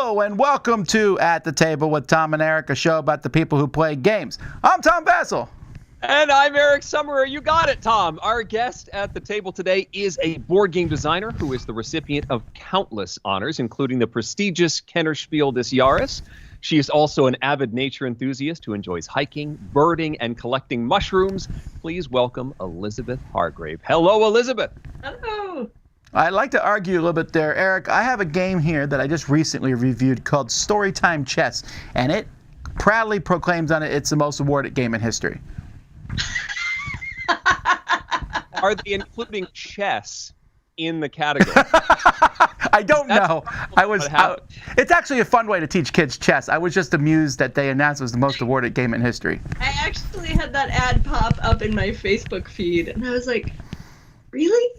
Hello and welcome to At the Table with Tom and Eric, a show about the people who play games. I'm Tom Vassell. And I'm Eric Summerer. You got it, Tom. Our guest at the table today is a board game designer who is the recipient of countless honors, including the prestigious Kennerspiel des Jahres. She is also an avid nature enthusiast who enjoys hiking, birding, and collecting mushrooms. Please welcome Elizabeth Hargrave. Hello, Elizabeth. Hello. I'd like to argue a little bit there, Eric. I have a game here that I just recently reviewed called Storytime Chess, and it proudly proclaims on it it's the most awarded game in history. Are they including chess in the category? I don't know. It's actually a fun way to teach kids chess. I was just amused that they announced it was the most awarded game in history. I actually had that ad pop up in my Facebook feed, and I was like, really?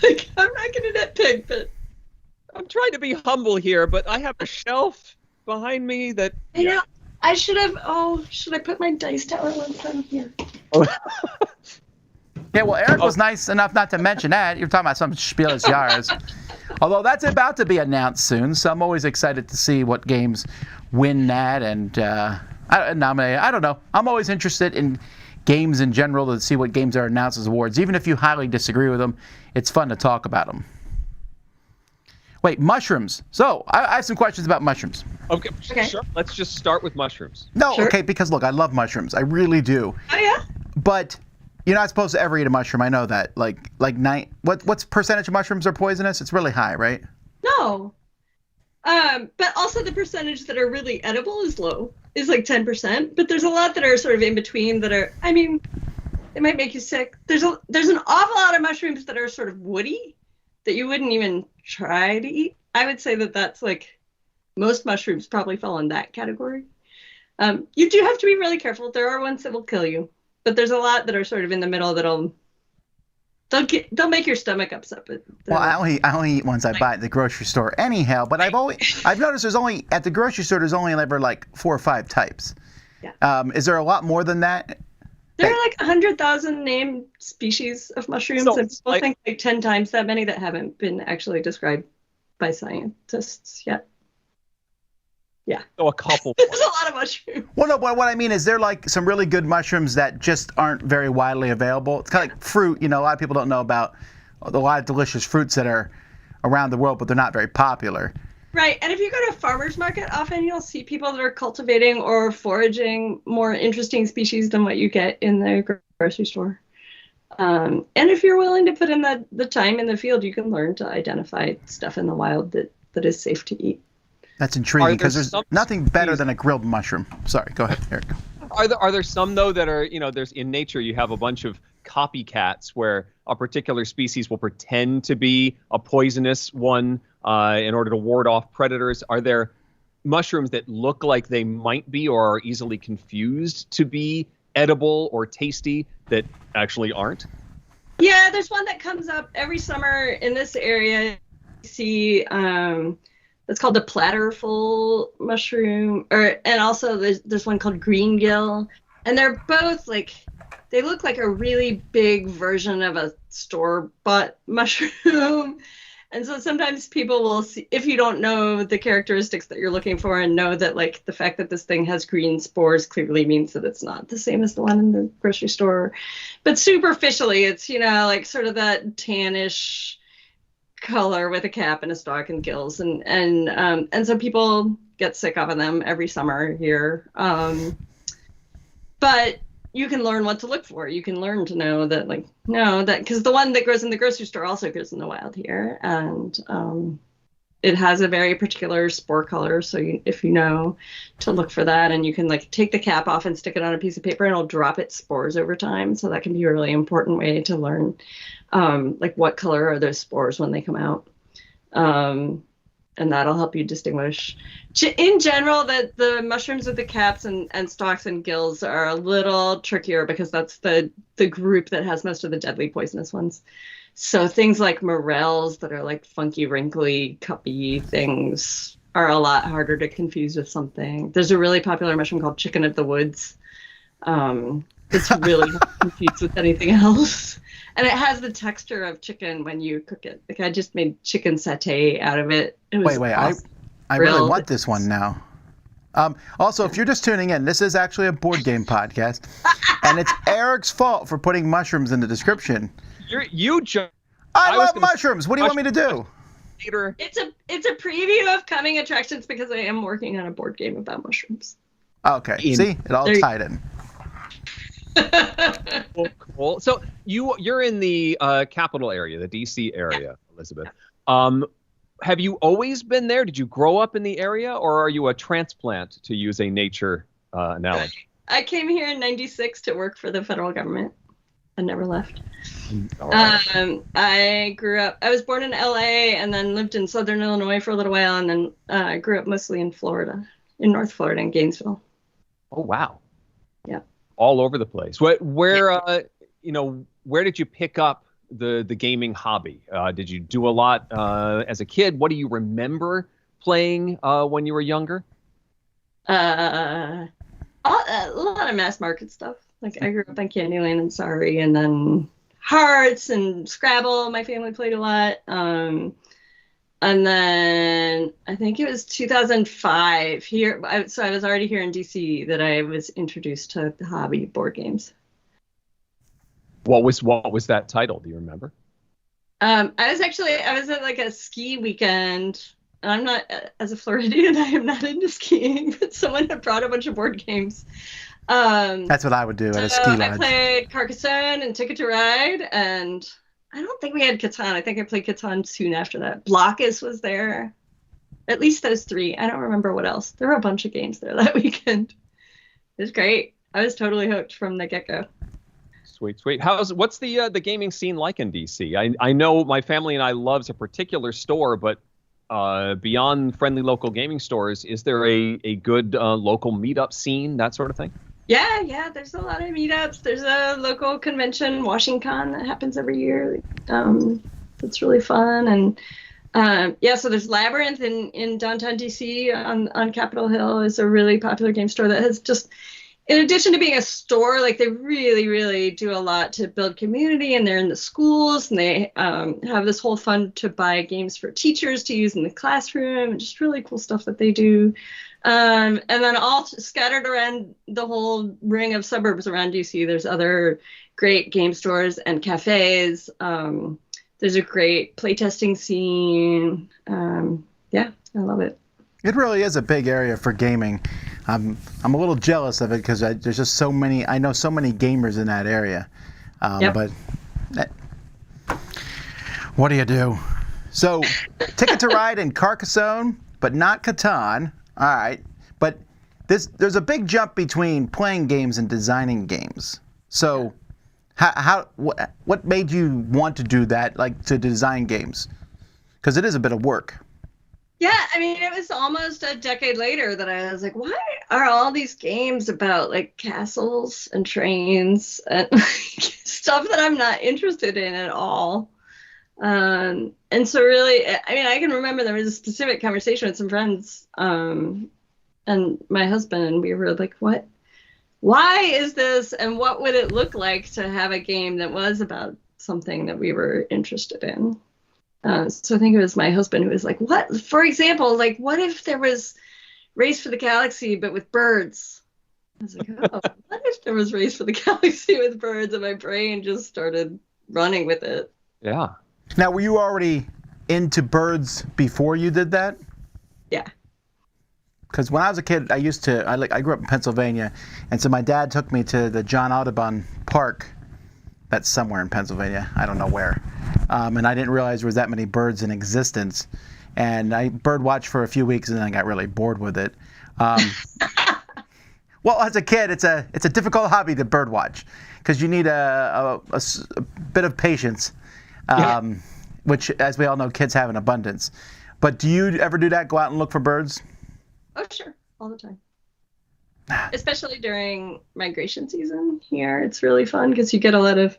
Like, I'm not going to nitpick, but I'm trying to be humble here, but I have a shelf behind me that... I know. I should have... Oh, should I put my dice tower once I'm here? Yeah, well, Eric was nice enough not to mention that. You're talking about some Spiel des Jahres. Although that's about to be announced soon, so I'm always excited to see what games win that and nominate. I don't know. I'm always interested in games in general to see what games are announced as awards. Even if you highly disagree with them, it's fun to talk about them. Wait, mushrooms. So, I have some questions about mushrooms. Okay, sure. Let's just start with mushrooms. No, Sure. Okay, because look, I love mushrooms. I really do. Oh, yeah? But you're not supposed to ever eat a mushroom. I know that. What's percentage of mushrooms are poisonous? It's really high, right? No. But also the percentage that are really edible is low. Is like 10%. But there's a lot that are sort of in between that are, I mean, it might make you sick. There's an awful lot of mushrooms that are sort of woody that you wouldn't even try to eat. I would say that that's like most mushrooms probably fall in that category. You do have to be really careful. There are ones that will kill you, but there's a lot that are sort of in the middle that'll make your stomach upset. But well, I only eat ones I buy at the grocery store anyhow. But I've noticed at the grocery store there's only ever like 4 or 5 types. Yeah. Is there a lot more than that? There are like 100,000 named species of mushrooms, and people think like 10 times that many that haven't been actually described by scientists yet. Yeah. So a couple. There's a lot of mushrooms. Well, no, but what I mean is there like some really good mushrooms that just aren't very widely available. It's kind of like fruit. You know, a lot of people don't know about a lot of delicious fruits that are around the world, but they're not very popular. Right, and if you go to a farmer's market, often you'll see people that are cultivating or foraging more interesting species than what you get in the grocery store. And if you're willing to put in the time in the field, you can learn to identify stuff in the wild that is safe to eat. That's intriguing because there's nothing better than a grilled mushroom. Sorry, go ahead, Eric. Are there some, though, that are, there's in nature you have a bunch of copycats where a particular species will pretend to be a poisonous one in order to ward off predators? Are there mushrooms that look like they might be or are easily confused to be edible or tasty that actually aren't? Yeah, there's one that comes up every summer in this area. You see, it's called the platterful mushroom, and also there's one called green gill, and they're both like, they look like a really big version of a store-bought mushroom. And so sometimes people will see, if you don't know the characteristics that you're looking for and know that like the fact that this thing has green spores clearly means that it's not the same as the one in the grocery store. But superficially, it's, like sort of that tannish color with a cap and a stalk and gills. And so people get sick of them every summer here. But you can learn what to look for. You can learn to know that, because the one that grows in the grocery store also grows in the wild here, and it has a very particular spore color. So if you know to look for that, and you can take the cap off and stick it on a piece of paper, and it'll drop its spores over time. So that can be a really important way to learn, what color are those spores when they come out. And that'll help you distinguish. In general, the mushrooms with the caps and stalks and gills are a little trickier because that's the group that has most of the deadly poisonous ones. So things like morels that are like funky, wrinkly, cuppy things are a lot harder to confuse with something. There's a really popular mushroom called chicken of the woods. It's really hard to confuse with anything else. And it has the texture of chicken when you cook it. Like I just made chicken satay out of it. It was Wait, awesome. I really want this one now. Also, if you're just tuning in, this is actually a board game podcast, and it's Eric's fault for putting mushrooms in the description. I love mushrooms. What do you want me to do? Peter. It's a preview of coming attractions because I am working on a board game about mushrooms. Okay, see, it all tied in. Cool. So you're in the capital area, the DC area, Elizabeth. Have you always been there? Did you grow up in the area, or are you a transplant, to use a nature analogy? I came here in '96 to work for the federal government. I never left. All right. I was born in LA and then lived in Southern Illinois for a little while, and then I grew up mostly in Florida, in North Florida, in Gainesville. Oh, wow. Yeah. All over the place. Where did you pick up the gaming hobby? Did you do a lot as a kid? What do you remember playing when you were younger? A lot of mass market stuff. Like I grew up on Candyland and Sorry, and then Hearts and Scrabble. My family played a lot. And then I think it was 2005 here. So I was already here in DC that I was introduced to the hobby board games. What was that title? Do you remember? I was at like a ski weekend. And I'm not, as a Floridian, I am not into skiing, but someone had brought a bunch of board games. That's what I would do at a ski lodge. I played Carcassonne and Ticket to Ride, and I don't think we had Catan. I think I played Catan soon after that. Blockus was there. At least those three. I don't remember what else. There were a bunch of games there that weekend. It was great. I was totally hooked from the get-go. Sweet. What's the gaming scene like in DC? I know my family and I loves a particular store, but beyond friendly local gaming stores, is there a good local meetup scene, that sort of thing? Yeah. There's a lot of meetups. There's a local convention, WashingCon, that happens every year. That's really fun. And so there's Labyrinth in downtown DC on Capitol Hill is a really popular game store that has just, in addition to being a store, like they really, really do a lot to build community, and they're in the schools, and they have this whole fund to buy games for teachers to use in the classroom, and just really cool stuff that they do. And then all scattered around the whole ring of suburbs around DC, there's other great game stores and cafes. There's a great playtesting scene. I love it. It really is a big area for gaming. I'm a little jealous of it because there's just so many. I know so many gamers in that area. But what do you do? So, Ticket to Ride in Carcassonne, but not Catan. All right, but there's a big jump between playing games and designing games. So, what made you want to do that, like to design games? Because it is a bit of work. Yeah, I mean, it was almost a decade later that I was like, why are all these games about like castles and trains and stuff that I'm not interested in at all? And so really, I mean, I can remember there was a specific conversation with some friends and my husband, and we were like, why is this? And what would it look like to have a game that was about something that we were interested in? So I think it was my husband who was like, what, for example, like, what if there was Race for the Galaxy, but with birds? I was like, oh, what if there was Race for the Galaxy with birds? And my brain just started running with it. Yeah. Now, were you already into birds before you did that? Yeah. Because when I was a kid, I grew up in Pennsylvania, and so my dad took me to the John Audubon Park. That's somewhere in Pennsylvania. I don't know where. And I didn't realize there was that many birds in existence. And I bird watched for a few weeks, and then I got really bored with it. Well, as a kid, it's a difficult hobby to bird watch because you need a bit of patience, which, as we all know, kids have in abundance. But do you ever do that? Go out and look for birds? Oh, sure, all the time. Especially during migration season here, it's really fun because you get a lot of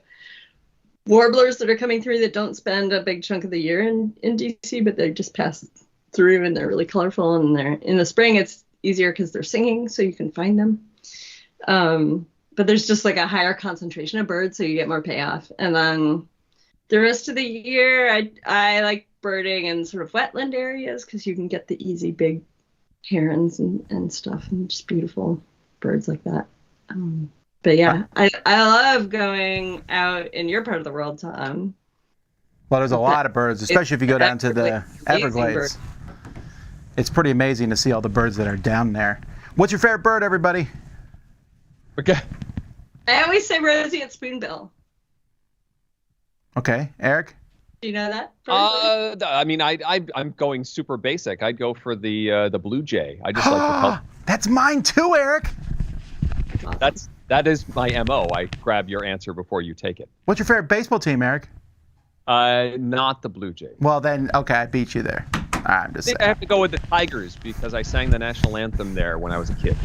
warblers that are coming through that don't spend a big chunk of the year in DC, but they just pass through, and they're really colorful. And they're in the spring, it's easier because they're singing, so you can find them. but there's just like a higher concentration of birds, so you get more payoff. And then the rest of the year, I like birding in sort of wetland areas because you can get the easy big herons and stuff, and just beautiful birds like that. But yeah, I love going out in your part of the world, Tom. Well, there's a lot of birds, especially if you go down to the Everglades. It's pretty amazing to see all the birds that are down there. What's your favorite bird, everybody? Okay. I always say roseate spoonbill. Okay, Eric? Do you know that? I mean, I'm going super basic. I'd go for the blue jay. I just like the color. That's mine too, Eric. That is my MO. I grab your answer before you take it. What's your favorite baseball team, Eric? Not the Blue Jays. Well, then, okay, I beat you there. I'm just saying. I have to go with the Tigers because I sang the national anthem there when I was a kid.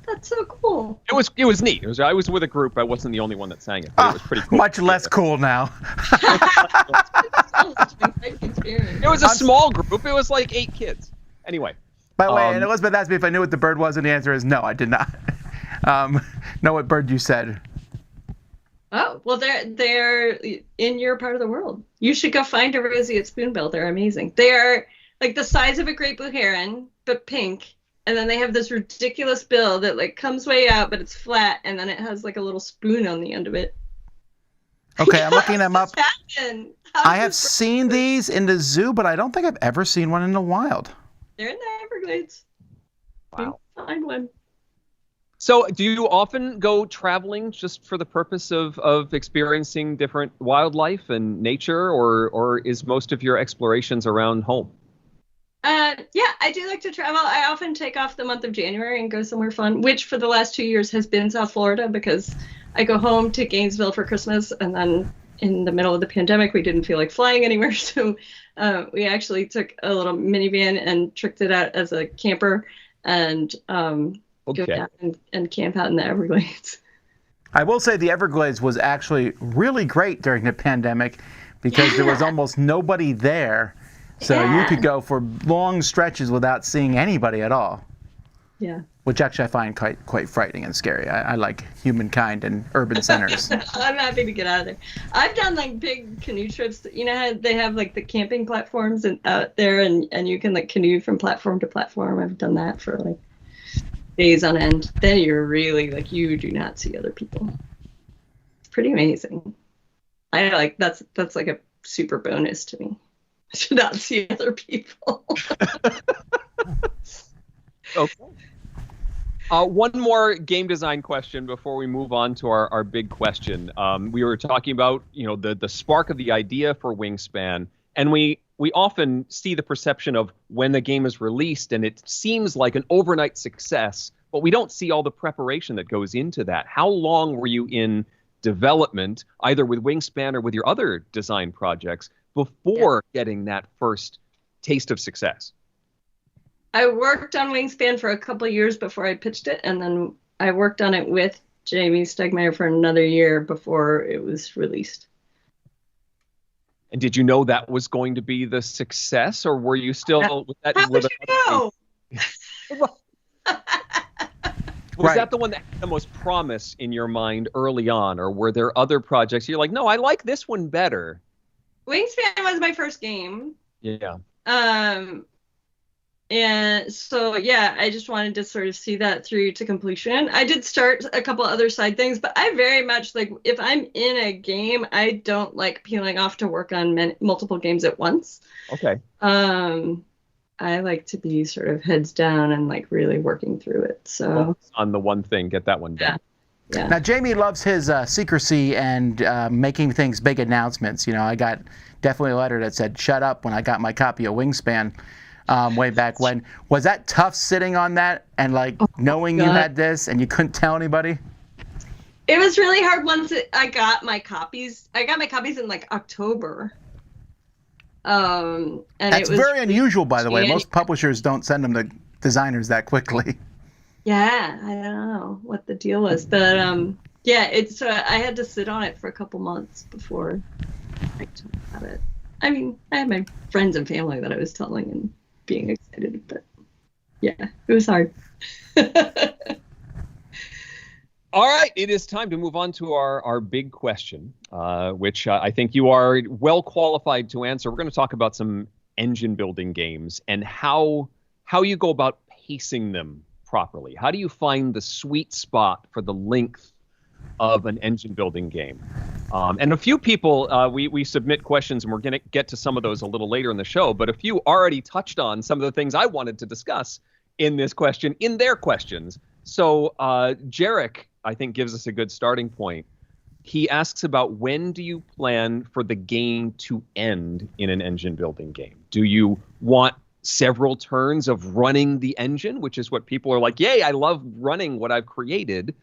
That's so cool. It was neat. I was with a group. I wasn't the only one that sang it, but it was pretty cool. Much less cool now. It was a small group. It was like 8 kids. Anyway. By the way, and Elizabeth asked me if I knew what the bird was, and the answer is no, I did not. Know what bird you said. Oh, well, they're in your part of the world. You should go find a roseate spoonbill. They're amazing. They are like the size of a great blue heron, but pink. And then they have this ridiculous bill that like comes way out, but it's flat, and then it has like a little spoon on the end of it. Okay, I'm looking them up. I have this seen these in the zoo, but I don't think I've ever seen one in the wild. They're in the Everglades. Wow. Find one. So do you often go traveling just for the purpose of experiencing different wildlife and nature, or is most of your explorations around home? Yeah, I do like to travel. I often take off the month of January and go somewhere fun, which for the last 2 years has been South Florida, because I go home to Gainesville for Christmas, and then in the middle of the pandemic, we didn't feel like flying anywhere. So we actually took a little minivan and tricked it out as a camper and go down and camp out in the Everglades. I will say the Everglades was actually really great during the pandemic because there was almost nobody there. So you could go for long stretches without seeing anybody at all. Yeah. Which actually I find quite frightening and scary. I like humankind and urban centers. I'm happy to get out of there. I've done like big canoe trips. You know how they have like the camping platforms out there, and you can like canoe from platform to platform. I've done that for like days on end. Then you're really like, you do not see other people. It's pretty amazing. I like that's like a super bonus to me. To not see other people. Okay. One more game design question before we move on to our big question. We were talking about, the spark of the idea for Wingspan, and we often see the perception of when the game is released and it seems like an overnight success, but we don't see all the preparation that goes into that. How long were you in development, either with Wingspan or with your other design projects, before getting that first taste of success? I worked on Wingspan for a couple of years before I pitched it, and then I worked on it with Jamie Stegmaier for another year before it was released. And did you know that was going to be the success, or were you still... How would you know? Was that the one that had the most promise in your mind early on, or were there other projects you're like, no, I like this one better? Wingspan was my first game. Yeah. And so, yeah, I just wanted to sort of see that through to completion. I did start a couple other side things, but I very much like, if I'm in a game, I don't like peeling off to work on multiple games at once. Okay. I like to be sort of heads down and like really working through it. So on the one thing, get that one done. Yeah. Now, Jamie loves his secrecy and making things big announcements. I got definitely a letter that said, shut up, when I got my copy of Wingspan way back when. Was that tough sitting on that and knowing you had this and you couldn't tell anybody? It was really hard once I got my copies. I got my copies in like October. And that's very unusual, by the way. Most publishers don't send them to designers that quickly. Yeah, I don't know what the deal was, but I had to sit on it for a couple months before I talked about it. I mean, I had my friends and family that I was telling and being excited, but yeah, it was hard. All right, it is time to move on to our big question, which I think you are well qualified to answer. We're going to talk about some engine building games and how you go about pacing them properly. How do you find the sweet spot for the length of an engine building game? And a few people, we submit questions, and we're going to get to some of those a little later in the show, but a few already touched on some of the things I wanted to discuss in this question, in their questions. So Jarek, I think, gives us a good starting point. He asks about, when do you plan for the game to end in an engine building game? Do you want several turns of running the engine, which is what people are like, yay, I love running what I've created?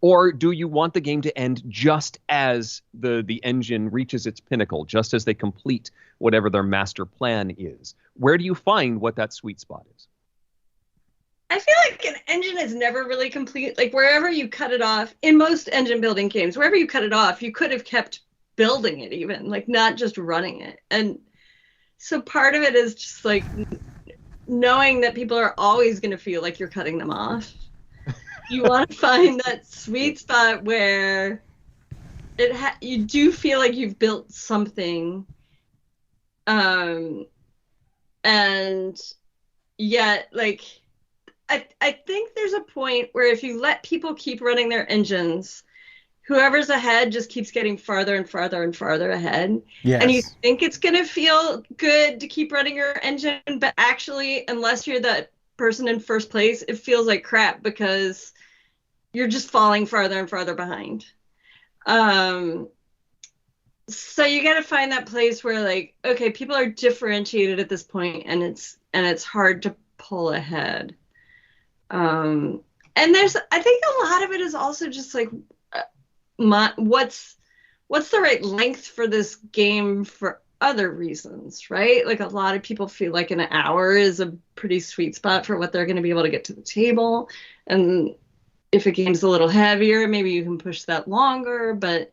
Or do you want the game to end just as the engine reaches its pinnacle, just as they complete whatever their master plan is? Where do you find what that sweet spot is? I feel like an engine is never really complete. Like, wherever you cut it off, in most engine building games, wherever you cut it off, you could have kept building it even, like not just running it. And so part of it is just like knowing that people are always going to feel like you're cutting them off. You want to find that sweet spot where you do feel like you've built something, and yet, like, I think there's a point where if you let people keep running their engines, whoever's ahead just keeps getting farther and farther and farther ahead. Yes. And you think it's going to feel good to keep running your engine, but actually, unless you're that person in first place, it feels like crap because you're just falling farther and farther behind. So you got to find that place where, like, okay, people are differentiated at this point, and it's hard to pull ahead. And I think a lot of it is also just like, what's the right length for this game for other reasons, right? Like, a lot of people feel like an hour is a pretty sweet spot for what they're going to be able to get to the table. And if a game's a little heavier, maybe you can push that longer, but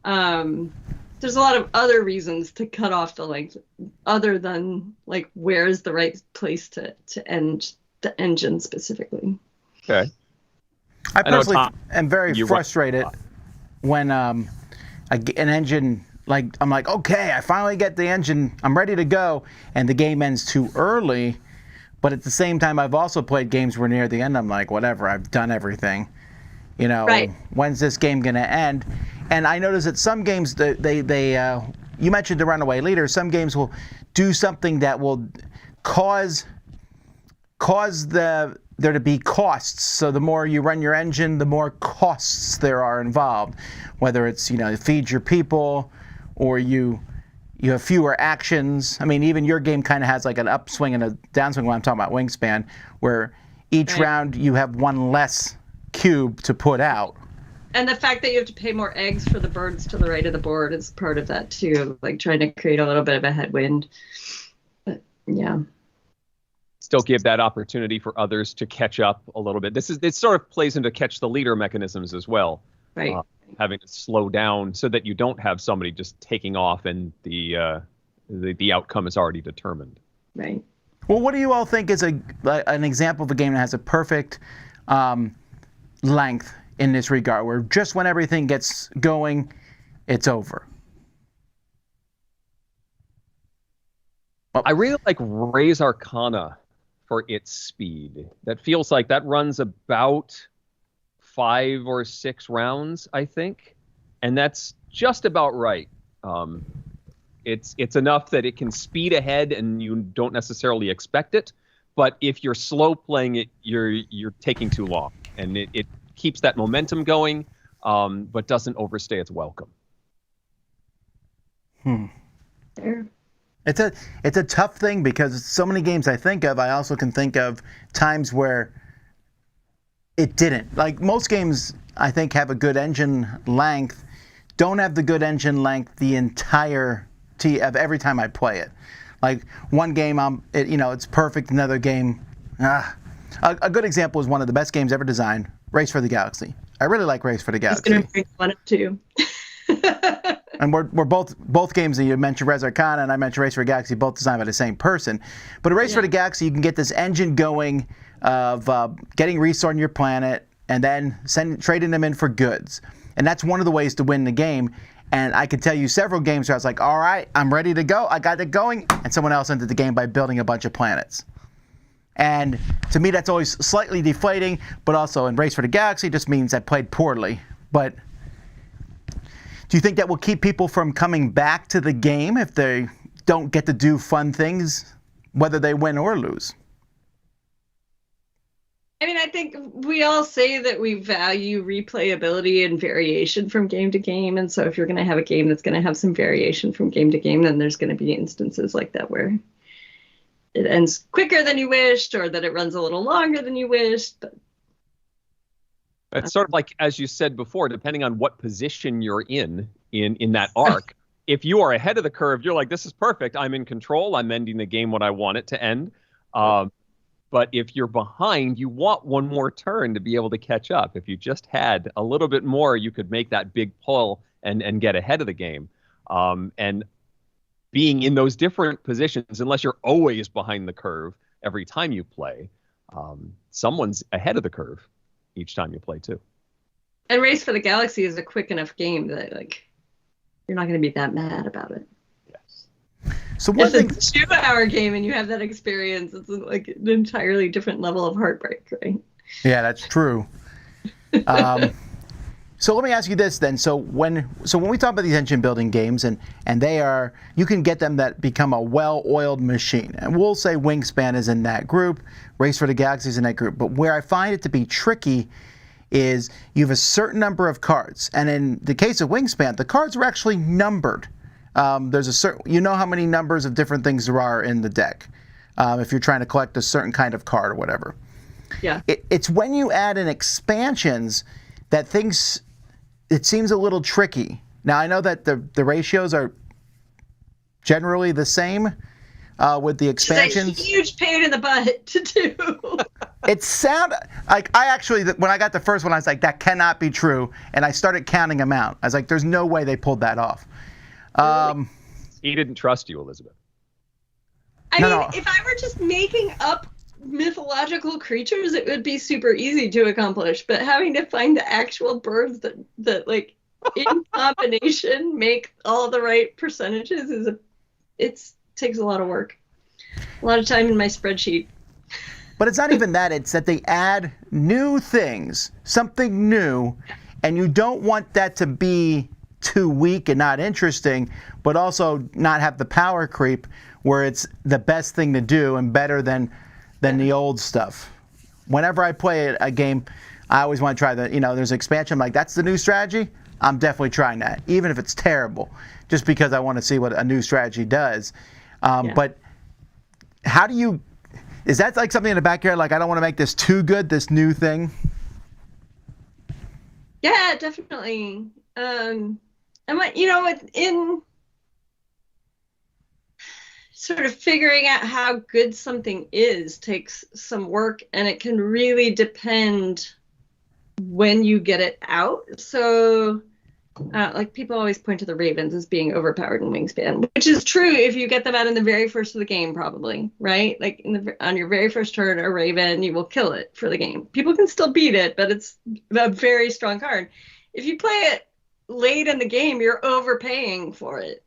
there's a lot of other reasons to cut off the length other than, like, where's the right place to end the engine specifically. Okay. I personally am very frustrated when an engine, like, I'm like, okay, I finally get the engine, I'm ready to go, and the game ends too early. But at the same time, I've also played games where near the end, I'm like, whatever, I've done everything. You know, right. When's this game going to end? And I notice that some games, you mentioned the runaway leader, some games will do something that will cause there to be costs. So the more you run your engine, the more costs there are involved. Whether it's, feed your people, or you have fewer actions. I mean, even your game kind of has like an upswing and a downswing when I'm talking about Wingspan, where each round you have one less cube to put out. And the fact that you have to pay more eggs for the birds to the right of the board is part of that too, like trying to create a little bit of a headwind. But yeah. Still give that opportunity for others to catch up a little bit. It sort of plays into catch the leader mechanisms as well. Right. Having to slow down so that you don't have somebody just taking off and the outcome is already determined. Right. Well, what do you all think is an example of a game that has a perfect length in this regard, where just when everything gets going, it's over? I really like Ray's Arcana for its speed. That feels like that runs about 5 or 6 rounds, I think, and that's just about right. It's enough that it can speed ahead and you don't necessarily expect it, but if you're slow playing it, you're taking too long, and it keeps that momentum going, but doesn't overstay its welcome. Fair. It's a tough thing because so many games I think of, I also can think of times where it didn't. Like, most games I think have a good engine length, don't have the good engine length the entirety of every time I play it. Like, one game it's perfect, another game, A good example is one of the best games ever designed, Race for the Galaxy. I really like Race for the Galaxy. I was going to bring one up too. And we're both games that you mentioned, Res Arcana and I mentioned Race for the Galaxy, both designed by the same person. But a Race for the Galaxy, you can get this engine going of getting resource on your planet, and then trading them in for goods. And that's one of the ways to win the game. And I can tell you several games where I was like, all right, I'm ready to go. I got it going. And someone else entered the game by building a bunch of planets. And to me, that's always slightly deflating, but also in Race for the Galaxy just means I played poorly. But do you think that will keep people from coming back to the game if they don't get to do fun things, whether they win or lose? I mean, I think we all say that we value replayability and variation from game to game. And so if you're going to have a game that's going to have some variation from game to game, then there's going to be instances like that where it ends quicker than you wished, or that it runs a little longer than you wished. But it's sort of like, as you said before, depending on what position you're in that arc. If you are ahead of the curve, you're like, this is perfect. I'm in control. I'm ending the game when I want it to end. But if you're behind, you want one more turn to be able to catch up. If you just had a little bit more, you could make that big pull and get ahead of the game. And being in those different positions, unless you're always behind the curve every time you play, someone's ahead of the curve each time you play too. And Race for the Galaxy is a quick enough game that you're not going to be that mad about it. So one thing, it's a 2-hour game and you have that experience. It's like an entirely different level of heartbreak, right? Yeah, that's true. So let me ask you this then. So when we talk about these engine building games and you can get them that become a well-oiled machine. And we'll say Wingspan is in that group, Race for the Galaxy is in that group. But where I find it to be tricky is you have a certain number of cards. And in the case of Wingspan, the cards are actually numbered. There's a certain, you know how many numbers of different things there are in the deck if you're trying to collect a certain kind of card or whatever. Yeah. It's when you add in expansions that it seems a little tricky. Now, I know that the ratios are generally the same with the expansions. It's a huge pain in the butt to do. It sounded like when I got the first one, I was like, that cannot be true. And I started counting them out. I was like, there's no way they pulled that off. He didn't trust you, Elizabeth. I mean, if I were just making up mythological creatures, it would be super easy to accomplish. But having to find the actual birds that like in combination make all the right percentages takes a lot of work, a lot of time in my spreadsheet. But it's not even that. It's that they add new things, something new, and you don't want that to be too weak and not interesting, but also not have the power creep where it's the best thing to do and better than the old stuff. Whenever I play a game, I always want to try there's an expansion. I'm like, that's the new strategy? I'm definitely trying that, even if it's terrible, just because I want to see what a new strategy does. But is that like something in the backyard? Like, I don't want to make this too good, this new thing? Yeah, definitely. In sort of figuring out how good something is takes some work, and it can really depend when you get it out. So, like, people always point to the Ravens as being overpowered in Wingspan, which is true if you get them out in the very first of the game, probably, right? Like, on your very first turn, a Raven, you will kill it for the game. People can still beat it, but it's a very strong card. If you play it late in the game, you're overpaying for it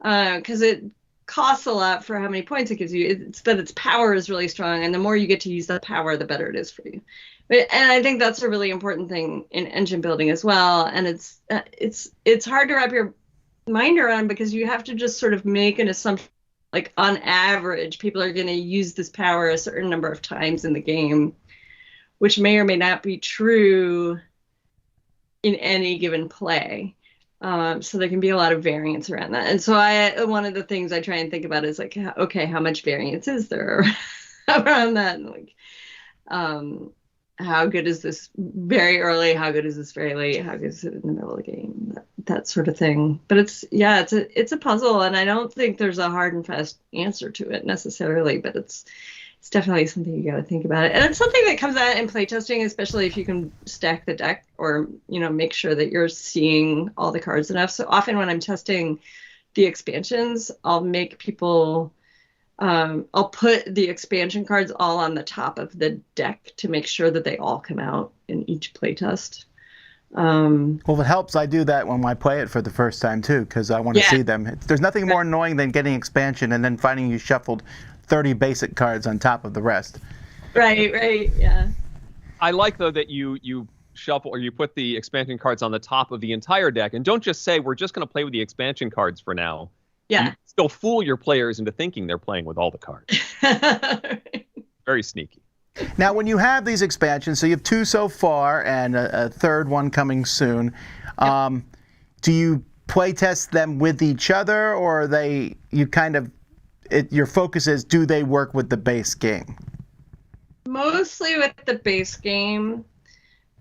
because it costs a lot for how many points it gives you. It's that its power is really strong, and the more you get to use that power, the better it is for you. And I think that's a really important thing in engine building as well. And it's hard to wrap your mind around because you have to just sort of make an assumption, like on average, people are going to use this power a certain number of times in the game, which may or may not be true in any given play. So there can be a lot of variance around that. And so one of the things I try and think about is like, okay, how much variance is there around that? And like, how good is this very early? How good is this very late? How good is it in the middle of the game? That sort of thing. But it's a puzzle, and I don't think there's a hard and fast answer to it necessarily, but it's definitely something you got to think about it. And it's something that comes out in playtesting, especially if you can stack the deck or, make sure that you're seeing all the cards enough. So often when I'm testing the expansions, I'll make people I'll put the expansion cards all on the top of the deck to make sure that they all come out in each playtest. Well, if it helps, I do that when I play it for the first time too, because I want to see them. There's nothing more annoying than getting expansion and then finding you shuffled 30 basic cards on top of the rest. Right, yeah. I like, though, that you shuffle or you put the expansion cards on the top of the entire deck, and don't just say we're just going to play with the expansion cards for now. Yeah. You still fool your players into thinking they're playing with all the cards. Very sneaky. Now, when you have these expansions, so you have 2 so far and a third one coming soon, do you play test them with each other, or are they, you kind of, your focus is, do they work with the base game? Mostly with the base game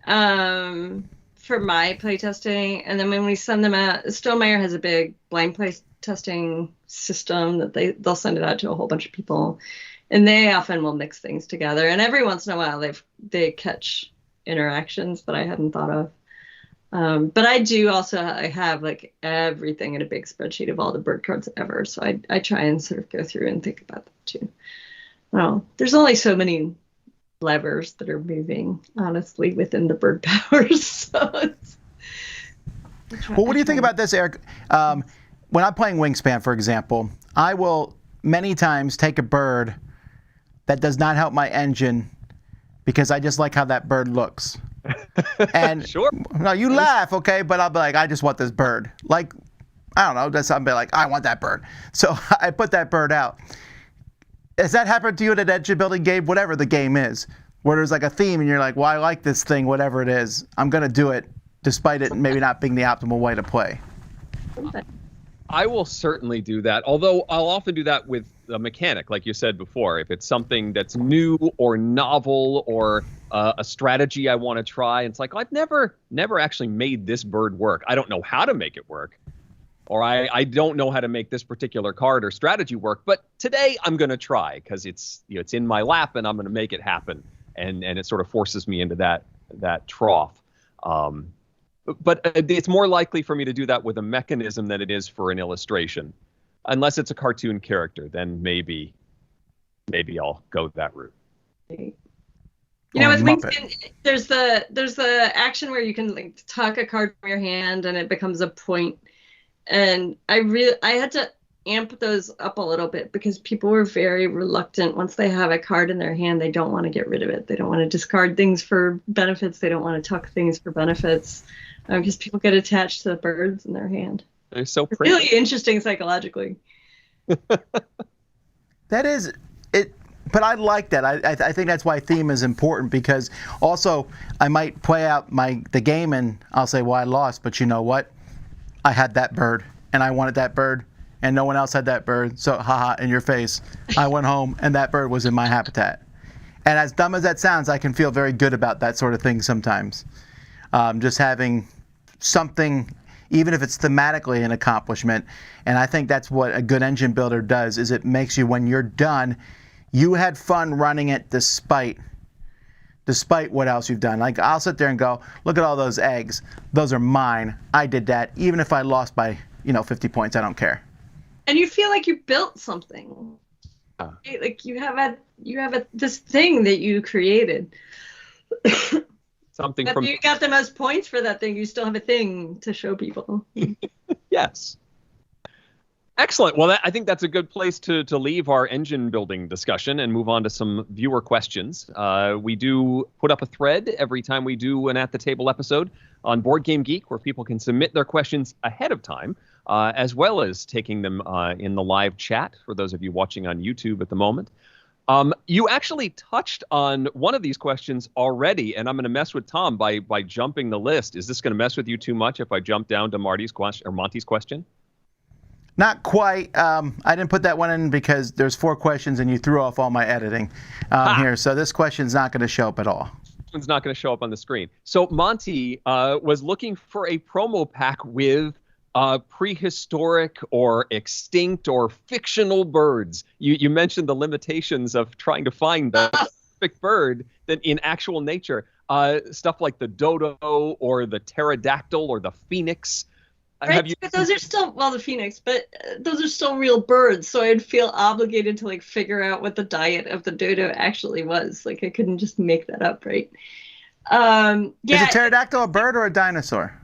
for my playtesting, and then when we send them out, Stonemeyer has a big blind playtesting system that they'll send it out to a whole bunch of people, and they often will mix things together. And every once in a while, they catch interactions that I hadn't thought of. But I do also I have like everything in a big spreadsheet of all the bird cards ever, so I try and sort of go through and think about that too. Well, there's only so many levers that are moving, honestly, within the bird powers. So well, what do you think about this, Eric? When I'm playing Wingspan, for example, I will many times take a bird that does not help my engine because I just like how that bird looks. And Sure. No, you laugh, okay, but I'll be like, I just want this bird. Like, I don't know, I'll be like, I want that bird. So I put that bird out. Has that happened to you in an engine building game, whatever the game is, where there's like a theme and you're like, well, I like this thing, whatever it is, I'm going to do it, despite it maybe not being the optimal way to play? I will certainly do that, although I'll often do that with a mechanic, like you said before. If it's something that's new or novel or a strategy I want to try, it's like, I've never actually made this bird work. I don't know how to make it work. Or I don't know how to make this particular card or strategy work, but today I'm going to try because it's in my lap and I'm going to make it happen. And it sort of forces me into that trough. But it's more likely for me to do that with a mechanism than it is for an illustration. Unless it's a cartoon character, then maybe I'll go that route. You know, with Wingspan, there's the action where you can like tuck a card from your hand and it becomes a point. And I had to amp those up a little bit because people were very reluctant. Once they have a card in their hand, they don't want to get rid of it. They don't want to discard things for benefits. They don't want to tuck things for benefits because people get attached to the birds in their hand. They're so It's pretty. really interesting psychologically. That is it. But I like that. I think that's why theme is important, because also I might play out the game and I'll say, well, I lost, but you know what? I had that bird, and I wanted that bird, and no one else had that bird, so haha, in your face. I went home, and that bird was in my habitat. And as dumb as that sounds, I can feel very good about that sort of thing sometimes. Just having something, even if it's thematically an accomplishment, and I think that's what a good engine builder does, is it makes you, when you're done, you had fun running it despite what else you've done. Like, I'll sit there and go, look at all those eggs. Those are mine. I did that. Even if I lost by, 50 points, I don't care. And you feel like you built something. Like you have this thing that you created. Something After you got the most points for that thing, you still have a thing to show people. Yes. Excellent. Well, I think that's a good place to leave our engine building discussion and move on to some viewer questions. We do put up a thread every time we do an At the Table episode on Board Game Geek where people can submit their questions ahead of time, as well as taking them in the live chat for those of you watching on YouTube at the moment. You actually touched on one of these questions already, and I'm going to mess with Tom by jumping the list. Is this going to mess with you too much if I jump down to Monty's question? Not quite. I didn't put that one in because there's 4 questions and you threw off all my editing here. So this question's not going to show up at all. This one's not going to show up on the screen. So Monty was looking for a promo pack with prehistoric or extinct or fictional birds. You mentioned the limitations of trying to find the perfect bird that in actual nature. Stuff like the dodo or the pterodactyl or the phoenix. Have you? But those are still, well, the phoenix, but those are still real birds. So I'd feel obligated to like figure out what the diet of the dodo actually was. Like I couldn't just make that up, right? Is a pterodactyl a bird or a dinosaur?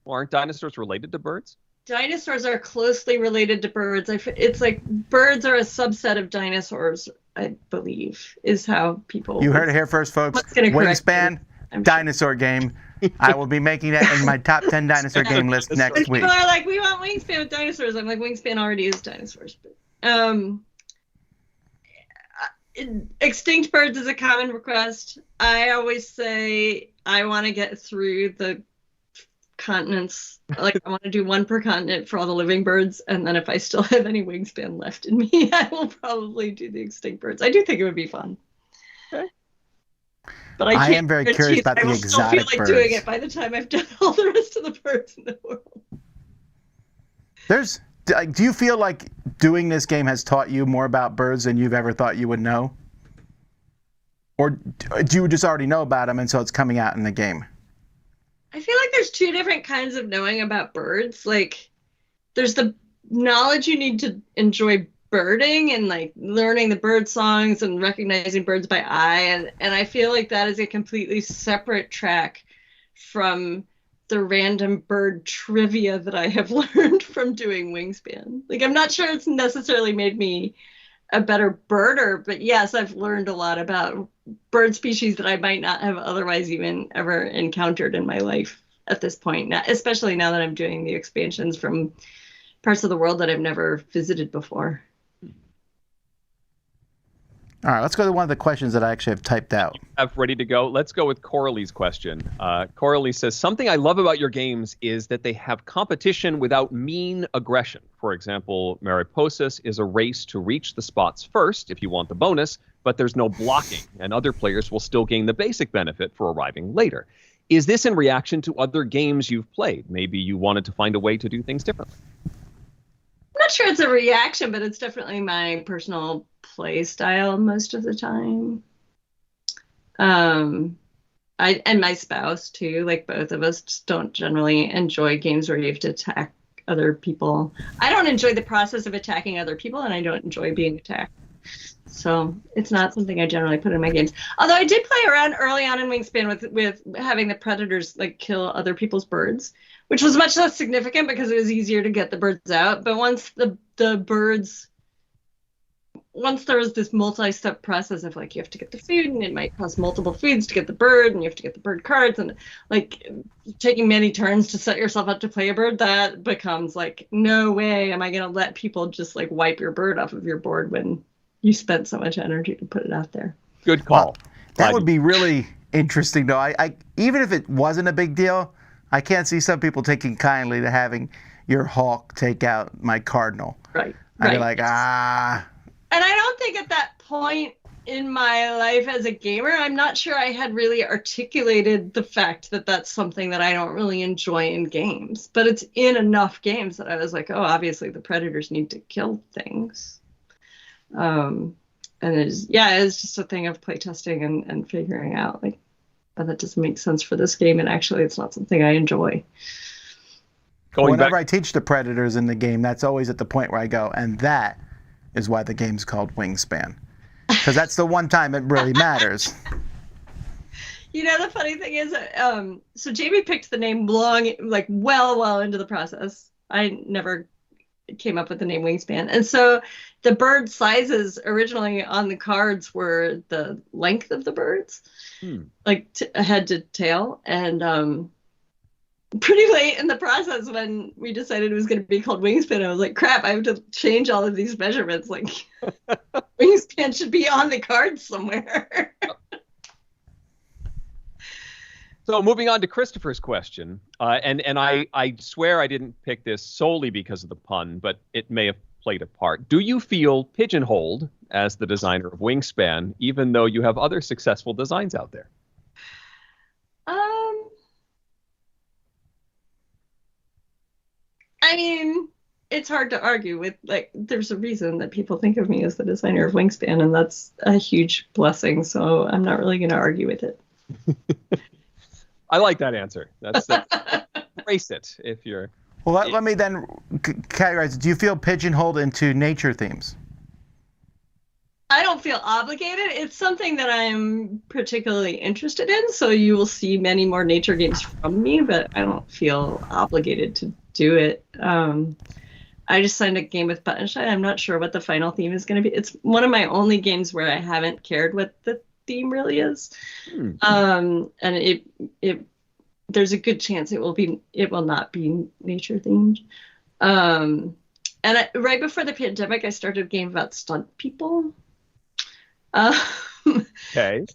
Well, aren't dinosaurs related to birds? Dinosaurs are closely related to birds. It's like birds are a subset of dinosaurs, I believe, is how people. You heard it here first, folks. Wingspan, dinosaur game. I will be making that in my top 10 dinosaur game list next week. People are like, we want Wingspan with dinosaurs. I'm like, Wingspan already is dinosaurs. But, extinct birds is a common request. I always say I want to get through the continents. Like I want to do one per continent for all the living birds, and then if I still have any wingspan left in me, I will probably do the extinct birds. I do think it would be fun. Okay. But I am very curious about the exotic birds. I will still feel like doing it by the time I've done all the rest of the birds in the world. Do you feel like doing this game has taught you more about birds than you've ever thought you would know? Or do you just already know about them and so it's coming out in the game? I feel like there's two different kinds of knowing about birds. Like, there's the knowledge you need to enjoy birding and like learning the bird songs and recognizing birds by eye. And I feel like that is a completely separate track from the random bird trivia that I have learned from doing Wingspan. Like, I'm not sure it's necessarily made me a better birder, but yes, I've learned a lot about bird species that I might not have otherwise even ever encountered in my life at this point, now, especially now that I'm doing the expansions from parts of the world that I've never visited before. All right, let's go to one of the questions that I actually have typed out. Ready to go. Let's go with Coralie's question. Coralie says, something I love about your games is that they have competition without mean aggression. For example, Mariposas is a race to reach the spots first if you want the bonus, but there's no blocking, and other players will still gain the basic benefit for arriving later. Is this in reaction to other games you've played? Maybe you wanted to find a way to do things differently. I'm not sure it's a reaction, but it's definitely my personal play style most of the time. I and my spouse too, like both of us just don't generally enjoy games where you have to attack other people. I don't enjoy the process of attacking other people, and I don't enjoy being attacked. So it's not something I generally put in my games. Although I did play around early on in Wingspan with having the predators like kill other people's birds, which was much less significant because it was easier to get the birds out. But once there was this multi-step process of like you have to get the food, and it might cost multiple foods to get the bird, and you have to get the bird cards, and like taking many turns to set yourself up to play a bird, that becomes like, no way am I going to let people just like wipe your bird off of your board when you spent so much energy to put it out there. Good call. Well, that would be really interesting, though. I even if it wasn't a big deal, I can't see some people taking kindly to having your hawk take out my cardinal. Right. I'd be like, ah. And I don't think at that point in my life as a gamer, I'm not sure I had really articulated the fact that that's something that I don't really enjoy in games. But it's in enough games that I was like, oh, obviously the predators need to kill things. And it's just a thing of playtesting and figuring out like, oh, that doesn't make sense for this game, and actually it's not something I enjoy. Whenever I teach the predators in the game, that's always at the point where I go, and that is why the game's called Wingspan. Because that's the one time it really matters. You know, the funny thing is, so Jamie picked the name well into the process. I never came up with the name Wingspan. And so the bird sizes originally on the cards were the length of the birds, like head to tail. And pretty late in the process when we decided it was going to be called Wingspan, I was like, crap, I have to change all of these measurements. Like, Wingspan should be on the cards somewhere. So moving on to Christopher's question, and I swear I didn't pick this solely because of the pun, but it may have played a part. Do you feel pigeonholed as the designer of Wingspan, even though you have other successful designs out there? I mean, it's hard to argue with. Like, there's a reason that people think of me as the designer of Wingspan, and that's a huge blessing. So I'm not really going to argue with it. I like that answer. That's embrace it if you're. Well, let me then categorize. Do you feel pigeonholed into nature themes? I don't feel obligated. It's something that I'm particularly interested in, so you will see many more nature games from me, but I don't feel obligated to do it. I just signed a game with Buttonshine. I'm not sure what the final theme is going to be. It's one of my only games where I haven't cared what the theme really is. And it there's a good chance it will not be nature themed. Right before the pandemic, I started a game about stunt people. Okay.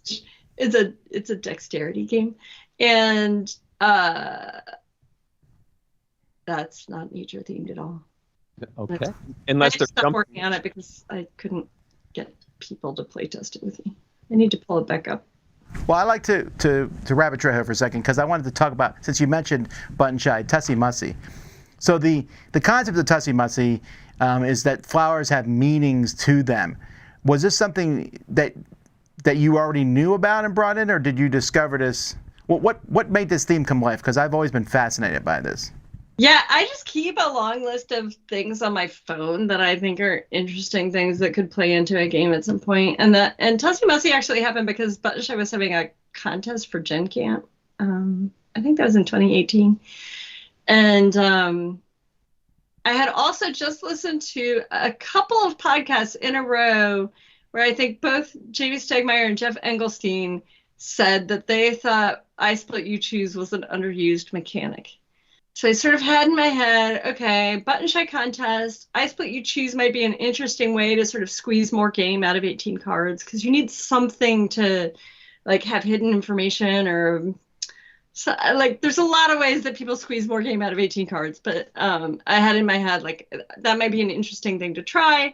It's a dexterity game, and that's not nature themed at all. Okay. Unless I they're just stopped working on it because I couldn't get people to play test it with me. I need to pull it back up. Well, I like to rabbit trail here for a second because I wanted to talk about, since you mentioned Buttonshine, Tussie Mussy. So the concept of Tussie Mussy is that flowers have meanings to them. Was this something that you already knew about and brought in, or did you discover this? What made this theme come to life? Because I've always been fascinated by this. Yeah, I just keep a long list of things on my phone that I think are interesting things that could play into a game at some point. And Tussie Mussy actually happened because Buttonshine was having a contest for Gen Camp. I think that was in 2018. And I had also just listened to a couple of podcasts in a row where I think both Jamie Stegmaier and Jeff Engelstein said that they thought I Split You Choose was an underused mechanic. So I sort of had in my head, okay, Buttonshine contest, I Split You Choose might be an interesting way to sort of squeeze more game out of 18 cards because you need something to like have hidden information or so, like there's a lot of ways that people squeeze more game out of 18 cards, but I had in my head like that might be an interesting thing to try.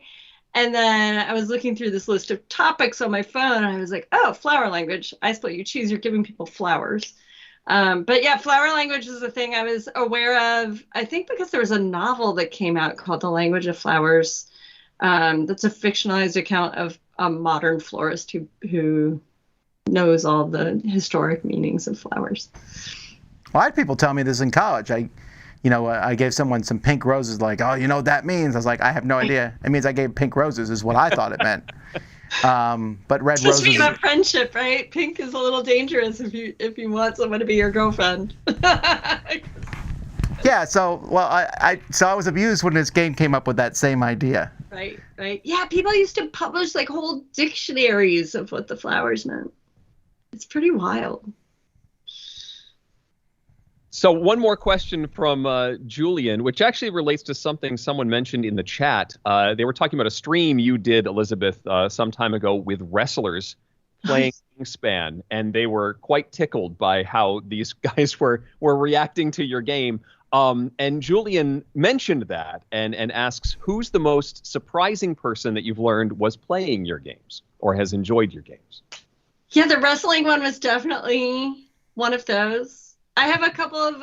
And then I was looking through this list of topics on my phone and I was like, oh, flower language, I Split You Choose, you're giving people flowers. But yeah, flower language is a thing I was aware of, I think because there was a novel that came out called The Language of Flowers. That's a fictionalized account of a modern florist who knows all the historic meanings of flowers. Well, I had people tell me this in college. I gave someone some pink roses, like, oh, you know what that means? I was like, I have no idea. It means I gave pink roses is what I thought it meant. But red just roses. Just about friendship, right? Pink is a little dangerous if you want someone to be your girlfriend. Yeah. So I was amused when this game came up with that same idea. Right. Yeah, people used to publish like whole dictionaries of what the flowers meant. It's pretty wild. So one more question from Julian, which actually relates to something someone mentioned in the chat. They were talking about a stream you did, Elizabeth, some time ago with wrestlers playing Wingspan, and they were quite tickled by how these guys were reacting to your game. And Julian mentioned that and asks, who's the most surprising person that you've learned was playing your games or has enjoyed your games? Yeah, the wrestling one was definitely one of those. I have a couple of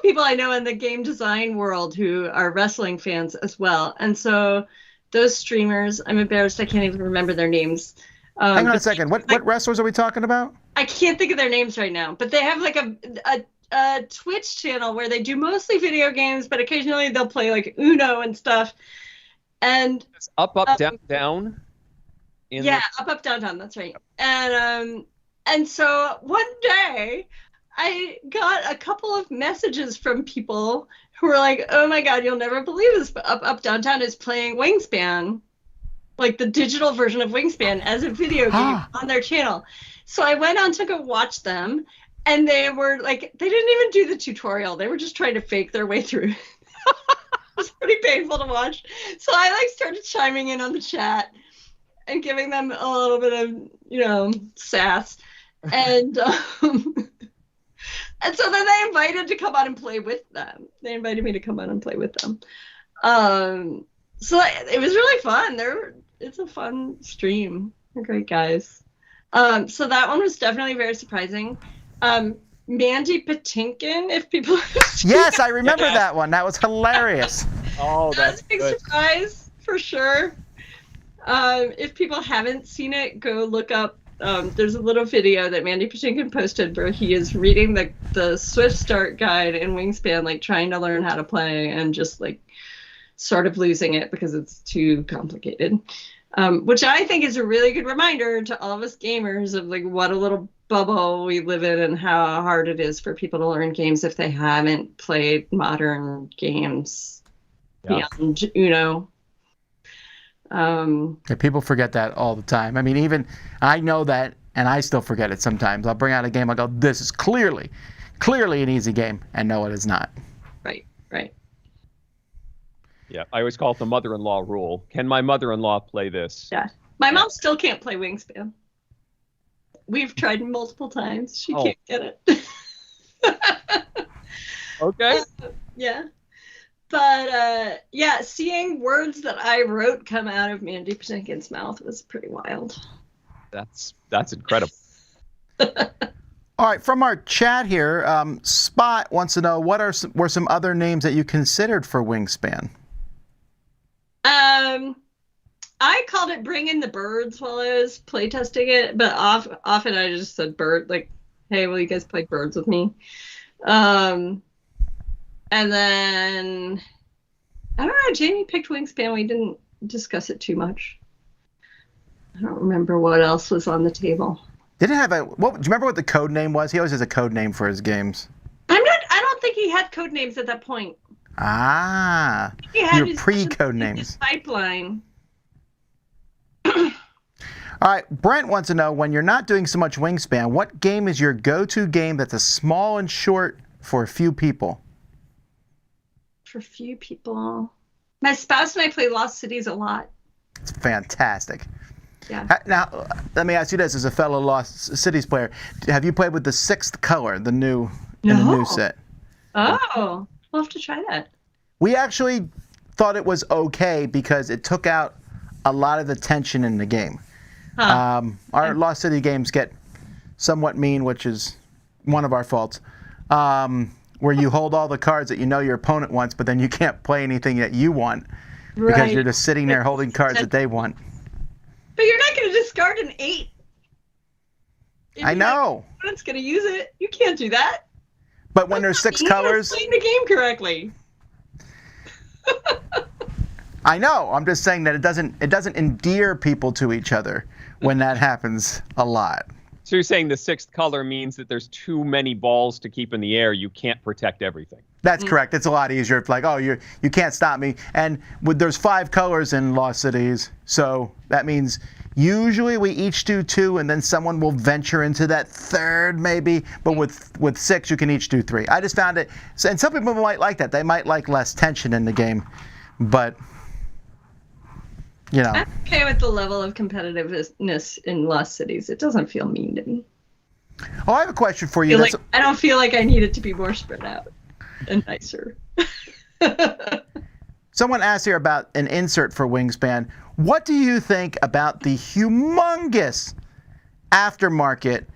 people I know in the game design world who are wrestling fans as well. And so those streamers, I'm embarrassed I can't even remember their names. Hang on a second. What wrestlers are we talking about? I can't think of their names right now, but they have like a Twitch channel where they do mostly video games, but occasionally they'll play like Uno and stuff. And it's up, down, down. Up, down, down. That's right. And so one day I got a couple of messages from people who were like, oh my God, you'll never believe this, but Up, Down, Down is playing Wingspan, like the digital version of Wingspan as a video game on their channel. So I went on to go watch them, and they were like, they didn't even do the tutorial. They were just trying to fake their way through. It was pretty painful to watch. So I started chiming in on the chat and giving them a little bit of, sass. And and so then they invited to come on and play with them. They invited me to come on and play with them. So it was really fun. It's a fun stream. They're great guys. So that one was definitely very surprising. Mandy Patinkin, if people yes, I remember that one. That was hilarious. Oh, that's a big surprise for sure. If people haven't seen it, go look up there's a little video that Mandy Patinkin posted where he is reading the Swift Start guide in Wingspan, like trying to learn how to play and just like sort of losing it because it's too complicated. Which I think is a really good reminder to all of us gamers of like what a little bubble we live in and how hard it is for people to learn games if they haven't played modern games beyond Uno. People forget that all the time. I mean, even I know that, and I still forget it sometimes. I'll bring out a game, I'll go, this is clearly an easy game, and no, it is not. Right. Yeah, I always call it the mother-in-law rule. Can my mother-in-law play this? Yeah. My mom still can't play Wingspan. We've tried multiple times. She can't get it. Okay. Yeah. But, seeing words that I wrote come out of Mandy Patinkin's mouth was pretty wild. That's incredible. All right, from our chat here, Spot wants to know were some other names that you considered for Wingspan? I called it Bring in the Birds while I was playtesting it, but often I just said bird, like, hey, will you guys play birds with me? And then, I don't know, Jamie picked Wingspan. We didn't discuss it too much. I don't remember what else was on the table. Did it have do you remember what the code name was? He always has a code name for his games. I don't think he had code names at that point. Ah, He had your pre-code names. Pipeline. All right, Brent wants to know, when you're not doing so much Wingspan, what game is your go-to game that's a small and short for a few people? For a few people. My spouse and I play Lost Cities a lot. It's fantastic. Yeah. Now, let me ask you this, as a fellow Lost Cities player, have you played with the Sixth Color, in the new set? Oh, we'll have to try that. We actually thought it was okay because it took out a lot of the tension in the game. Our Lost City games get somewhat mean, which is one of our faults, where you hold all the cards that you know your opponent wants, but then you can't play anything that you want because you're just sitting there holding cards that they want. But you're not going to discard an 8. I know. Your opponent's going to use it. You can't do that. But when there's 6 colors, playing the game correctly. I know. I'm just saying that it doesn't endear people to each other when that happens a lot. So you're saying the sixth color means that there's too many balls to keep in the air. You can't protect everything. That's correct. It's a lot easier. It's like, oh, you can't stop me. And there's 5 colors in Lost Cities, so that means usually we each do 2, and then someone will venture into that third maybe. But with 6, you can each do 3. I just found it, and some people might like that. They might like less tension in the game, but you know. I'm okay with the level of competitiveness in Lost Cities. It doesn't feel mean to me. Oh, I have a question for you. I don't feel like I need it to be more spread out and nicer. Someone asked here about an insert for Wingspan. What do you think about the humongous aftermarket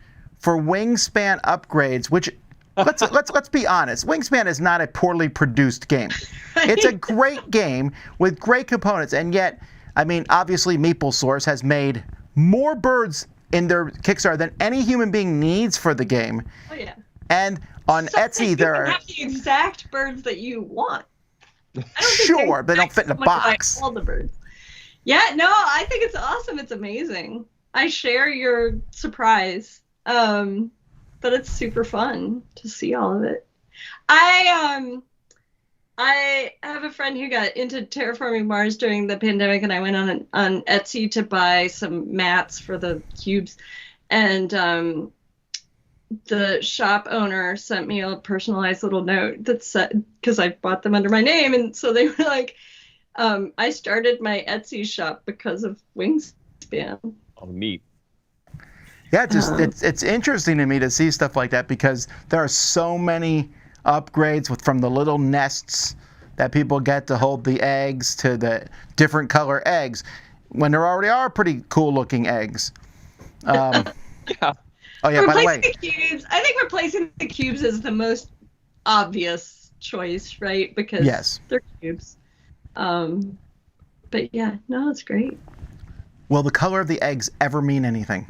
for Wingspan upgrades? Which let's be honest, Wingspan is not a poorly produced game. It's a great game with great components, and yet, I mean, obviously, MeepleSource has made more birds in their Kickstarter than any human being needs for the game. Oh yeah. And on Etsy, there are have the exact birds that you want. Sure, they don't fit in a box. All the birds. Yeah, no, I think it's awesome. It's amazing. I share your surprise, but it's super fun to see all of it. I have a friend who got into terraforming Mars during the pandemic, and I went on Etsy to buy some mats for the cubes, and the shop owner sent me a personalized little note that said, because I bought them under my name, and so they were like, I started my Etsy shop because of Wingspan. Oh, neat. Yeah, it's interesting to me to see stuff like that, because there are so many upgrades from the little nests that people get to hold the eggs to the different color eggs, when there already are pretty cool looking eggs. Yeah. Oh yeah, by the way, the cubes, I think replacing the cubes is the most obvious choice, right? Because they're cubes. But yeah, no, it's great. Will the color of the eggs ever mean anything?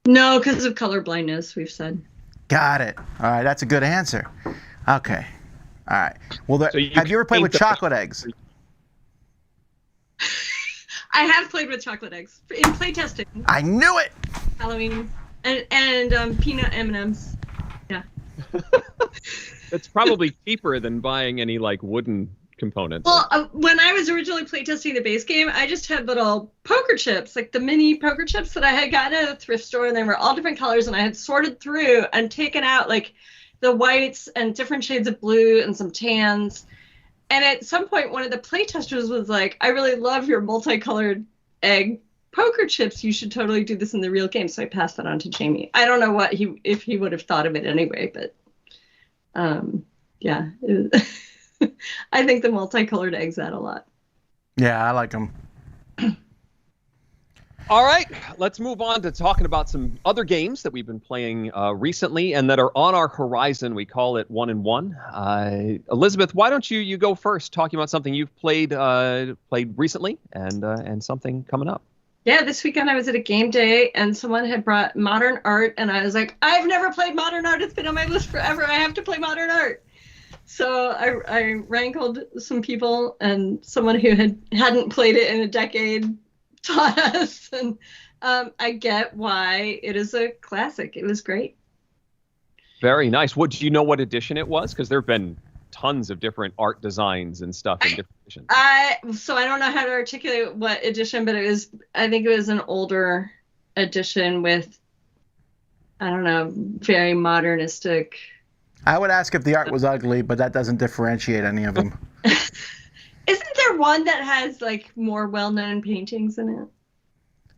No, because of color blindness, we've said. Got it. All right, that's a good answer. Okay. All right. Well, So have you ever played paint with the chocolate eggs? I have played with chocolate eggs in playtesting, I knew it. Halloween, and peanut M&Ms. Yeah. It's probably cheaper than buying any like wooden components. Well, when I was originally playtesting the base game, I just had little poker chips, like the mini poker chips that I had gotten at a thrift store, and they were all different colors, and I had sorted through and taken out like the whites and different shades of blue and some tans. And at some point, one of the playtesters was like, "I really love your multicolored egg poker chips. You should totally do this in the real game." So I passed that on to Jamie. I don't know if he would have thought of it anyway, but yeah. I think the multicolored eggs add a lot. Yeah, I like them. All right, let's move on to talking about some other games that we've been playing recently and that are on our horizon. We call it 1 and 1. Elizabeth, why don't you go first, talking about something you've played recently and something coming up. Yeah, this weekend I was at a game day and someone had brought modern art, and I was like, I've never played modern art. It's been on my list forever. I have to play modern art. So I wrangled some people, and someone who hadn't played it in a decade taught us, and I get why it is a classic. It was great. Very nice. Do you know what edition it was? Because there have been tons of different art designs and stuff in different editions. So I don't know how to articulate what edition, but I think it was an older edition with, I don't know, very modernistic. I would ask if the art was ugly, but that doesn't differentiate any of them. Isn't there one that has like more well-known paintings in it?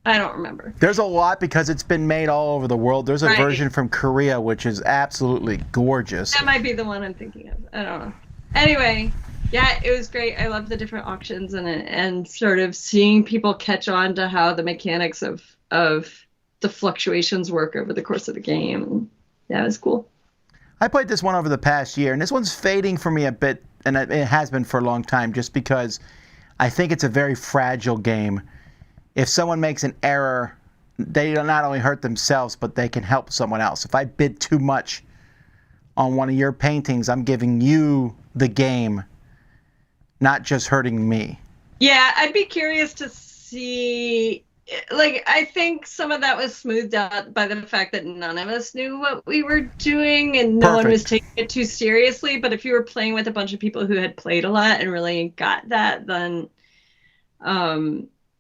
I don't remember. There's a lot because it's been made all over the world. There's a version from Korea which is absolutely gorgeous. That might be the one I'm thinking of. I don't know. Anyway, yeah, it was great. I love the different auctions and sort of seeing people catch on to how the mechanics of the fluctuations work over the course of the game. Yeah, it was cool. I played this one over the past year, and this one's fading for me a bit, and it has been for a long time, just because I think it's a very fragile game. If someone makes an error, they not only hurt themselves, but they can help someone else. If I bid too much on one of your paintings, I'm giving you the game, not just hurting me. Yeah, I'd be curious to see. Like, I think some of that was smoothed out by the fact that none of us knew what we were doing and no one was taking it too seriously. But if you were playing with a bunch of people who had played a lot and really got that, then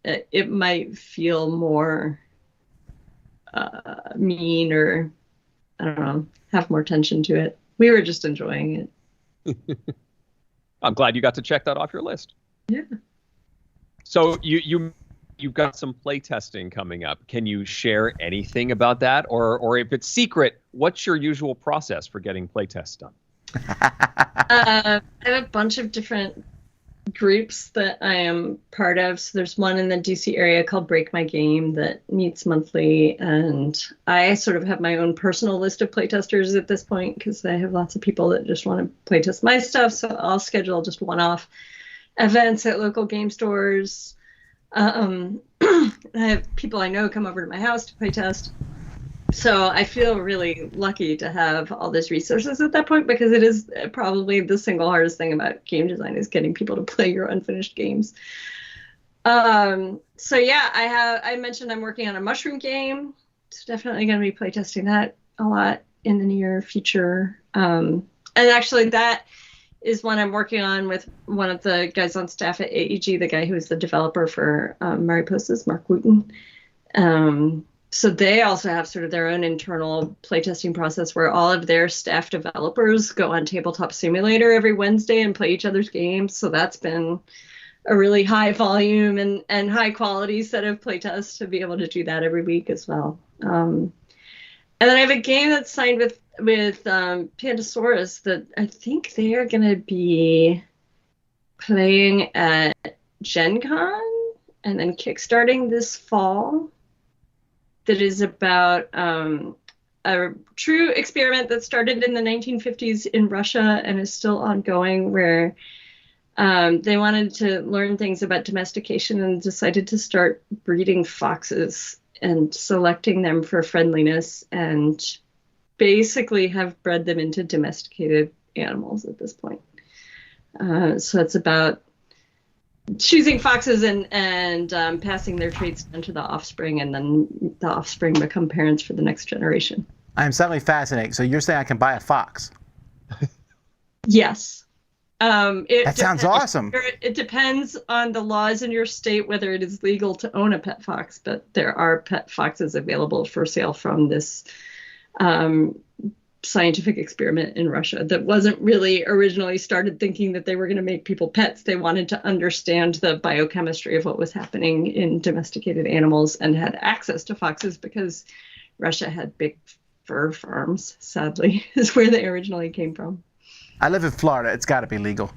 it might feel more mean, or I don't know, have more tension to it. We were just enjoying it. I'm glad you got to check that off your list. Yeah. So you've got some play testing coming up. Can you share anything about that? Or if it's secret, what's your usual process for getting play tests done? I have a bunch of different groups that I am part of. So there's one in the DC area called Break My Game that meets monthly. And I sort of have my own personal list of playtesters at this point because I have lots of people that just want to playtest my stuff. So I'll schedule just one-off events at local game stores. I have people I know come over to my house to play test. So I feel really lucky to have all these resources at that point, because it is probably the single hardest thing about game design is getting people to play your unfinished games. So yeah, I mentioned I'm working on a mushroom game. It's definitely going to be playtesting that a lot in the near future. And actually that is one I'm working on with one of the guys on staff at AEG, the guy who is the developer for Mariposas, Mark Wooten. So they also have sort of their own internal playtesting process where all of their staff developers go on Tabletop Simulator every Wednesday and play each other's games. So that's been a really high volume and high quality set of playtests to be able to do that every week as well. And then I have a game that's signed with Pandasaurus that I think they are going to be playing at Gen Con and then kickstarting this fall. That is about a true experiment that started in the 1950s in Russia and is still ongoing, where they wanted to learn things about domestication and decided to start breeding foxes and selecting them for friendliness, and basically have bred them into domesticated animals at this point. So it's about choosing foxes and passing their traits down to the offspring, and then the offspring become parents for the next generation. I'm suddenly fascinated. So you're saying I can buy a fox? Yes. That sounds awesome. It depends on the laws in your state whether it is legal to own a pet fox, but there are pet foxes available for sale from this scientific experiment in Russia that wasn't really originally started thinking that they were going to make people pets. They wanted to understand the biochemistry of what was happening in domesticated animals and had access to foxes because Russia had big fur farms, sadly, is where they originally came from. I live in Florida. It's got to be legal.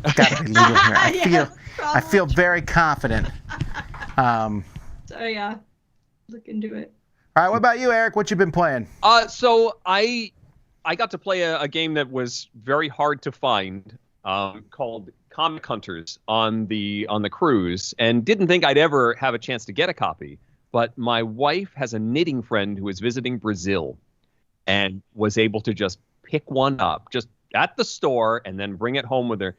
It's got to be legal here. I feel very confident. So yeah, look into it. All right, what about you, Eric? What you been playing? So I got to play a game that was very hard to find, called Comic Hunters on the cruise, and didn't think I'd ever have a chance to get a copy. But my wife has a knitting friend who is visiting Brazil, and was able to just pick one up just at the store and then bring it home with her.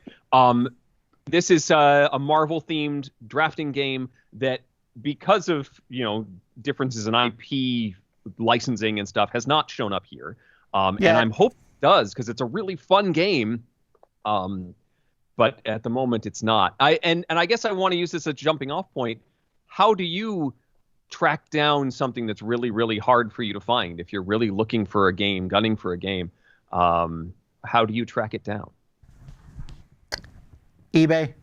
This is a Marvel-themed drafting game that, because of differences in IP licensing and stuff, has not shown up here. And I'm hoping it does, because it's a really fun game. But at the moment, it's not. And I guess I want to use this as a jumping off point. How do you track down something that's really, really hard for you to find? If you're really looking for a game, gunning for a game, how do you track it down? eBay,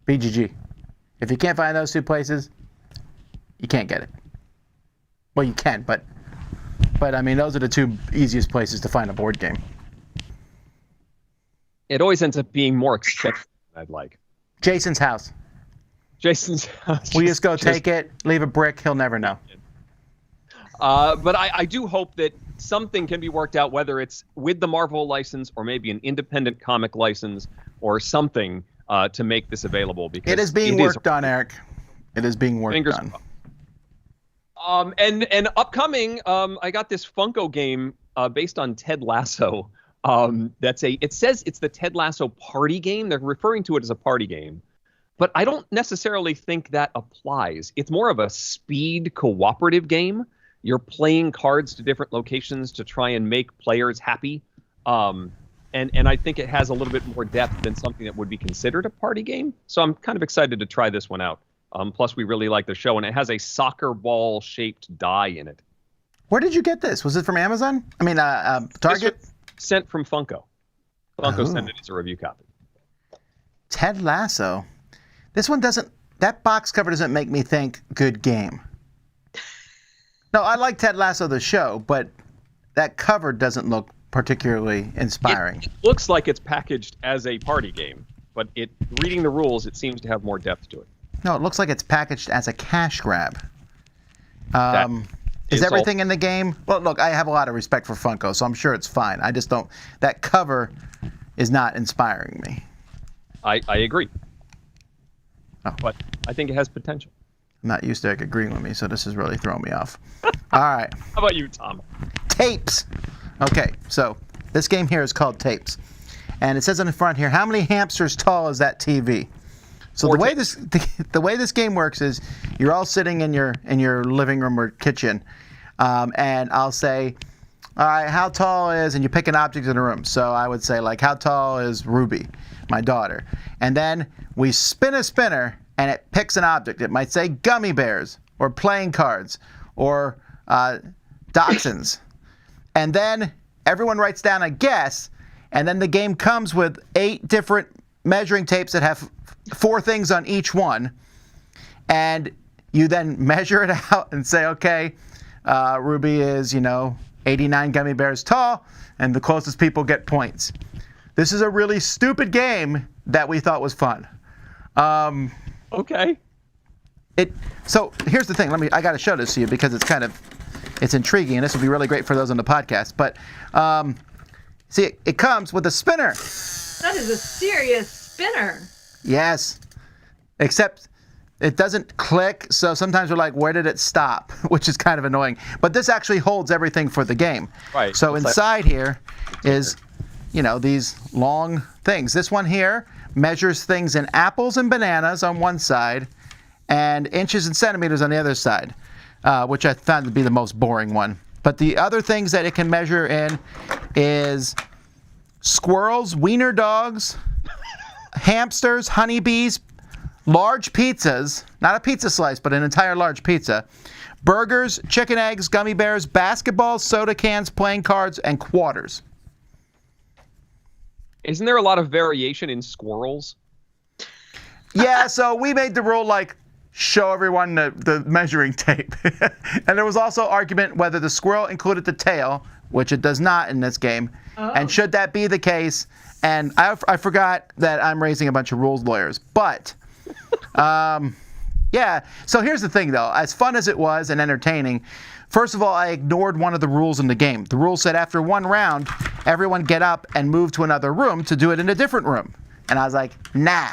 BGG. If you can't find those two places, you can't get it. Well, you can, but I mean, those are the two easiest places to find a board game. It always ends up being more expensive than I'd like. Jason's house. Jason's house. We just go take it, leave a brick, he'll never know. But I do hope that something can be worked out, whether it's with the Marvel license or maybe an independent comic license or something to make this available. Because it is being worked on, Eric. It is being worked on. And upcoming, I got this Funko game based on Ted Lasso. It says it's the Ted Lasso party game. They're referring to it as a party game, but I don't necessarily think that applies. It's more of a speed cooperative game. You're playing cards to different locations to try and make players happy. And I think it has a little bit more depth than something that would be considered a party game. So I'm kind of excited to try this one out. Plus, we really like the show, and it has a soccer ball-shaped die in it. Where did you get this? Was it from Amazon? I mean, Target? Sent from Funko. Funko sent it as a review copy. Ted Lasso. This one doesn't... That box cover doesn't make me think good game. No, I like Ted Lasso, the show, but that cover doesn't look particularly inspiring. It looks like it's packaged as a party game, but reading the rules, it seems to have more depth to it. No, it looks like it's packaged as a cash grab. Is everything in the game? Well, look, I have a lot of respect for Funko, so I'm sure it's fine. I just don't... That cover is not inspiring me. I agree. Oh. But I think it has potential. I'm not used to Eric agreeing with me, so this is really throwing me off. All right. How about you, Tom? Tapes. Okay, so this game here is called Tapes. And it says on the front here, how many hamsters tall is that TV? So the way this game works is you're all sitting in your living room or kitchen, and I'll say, all right, how tall is, and you pick an object in the room. So I would say, like, how tall is Ruby, my daughter? And then we spin a spinner, and it picks an object. It might say gummy bears, or playing cards, or dachshunds. And then everyone writes down a guess, and then the game comes with 8 different measuring tapes that have 4 things on each one, and you then measure it out and say, okay, Ruby is, 89 gummy bears tall, and the closest people get points. This is a really stupid game that we thought was fun. Okay. So here's the thing. I got to show this to you because it's intriguing, and this will be really great for those on the podcast. But see, it comes with a spinner. That is a serious spinner. Yes, except it doesn't click, so sometimes we're like, where did it stop? Which is kind of annoying. But this actually holds everything for the game. Right. So It's inside here is, these long things. This one here measures things in apples and bananas on one side and inches and centimeters on the other side, which I found to be the most boring one. But the other things that it can measure in is squirrels, wiener dogs, hamsters, honeybees, large pizzas, not a pizza slice, but an entire large pizza, burgers, chicken eggs, gummy bears, basketballs, soda cans, playing cards, and quarters. Isn't there a lot of variation in squirrels? Yeah, so we made the rule like show everyone the measuring tape. And there was also argument whether the squirrel included the tail, which it does not in this game. Oh. And should that be the case? And I forgot that I'm raising a bunch of rules lawyers. But, yeah. So here's the thing, though. As fun as it was and entertaining, first of all, I ignored one of the rules in the game. The rule said after one round, everyone get up and move to another room to do it in a different room. And I was like, nah.